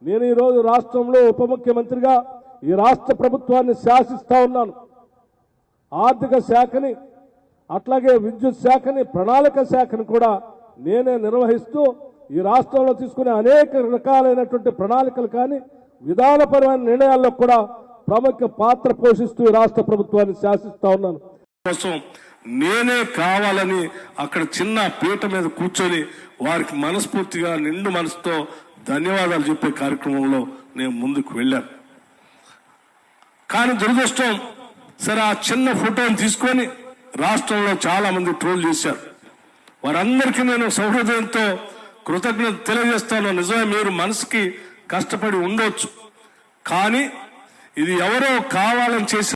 నేను ఈరోజు రాష్ట్రంలో ఉప ముఖ్యమంత్రిగా ఈ రాష్ట్ర ప్రభుత్వాన్ని శాసిస్తా ఉన్నాను. ఆర్థిక శాఖని అట్లాగే విద్యుత్ శాఖని ప్రణాళిక శాఖని కూడా నేనే నిర్వహిస్తూ ఈ రాష్ట్రంలో తీసుకునే అనేక రకాలైనటువంటి ప్రణాళికలు కానీ విధానపరమైన నిర్ణయాల్లో కూడా ప్రముఖ పాత్ర పోషిస్తూ ఈ రాష్ట్ర ప్రభుత్వాన్ని శాసిస్తా ఉన్నాను. నేనే కావాలని అక్కడ చిన్న పీట మీద కూర్చొని వారికి మనస్ఫూర్తిగా నిండు మనసుతో ధన్యవాదాలు చెప్పే కార్యక్రమంలో నేను ముందుకు వెళ్ళాను. కానీ దురదృష్టం, సరే ఆ చిన్న ఫోటోని తీసుకొని రాష్ట్రంలో చాలా మంది ట్రోల్ చేశారు. వారందరికీ నేను సౌహృదయంతో కృతజ్ఞత తెలియజేస్తాను. నిజమే, మీరు మనసుకి కష్టపడి ఉండొచ్చు, కానీ ఇది ఎవరో కావాలని చేసి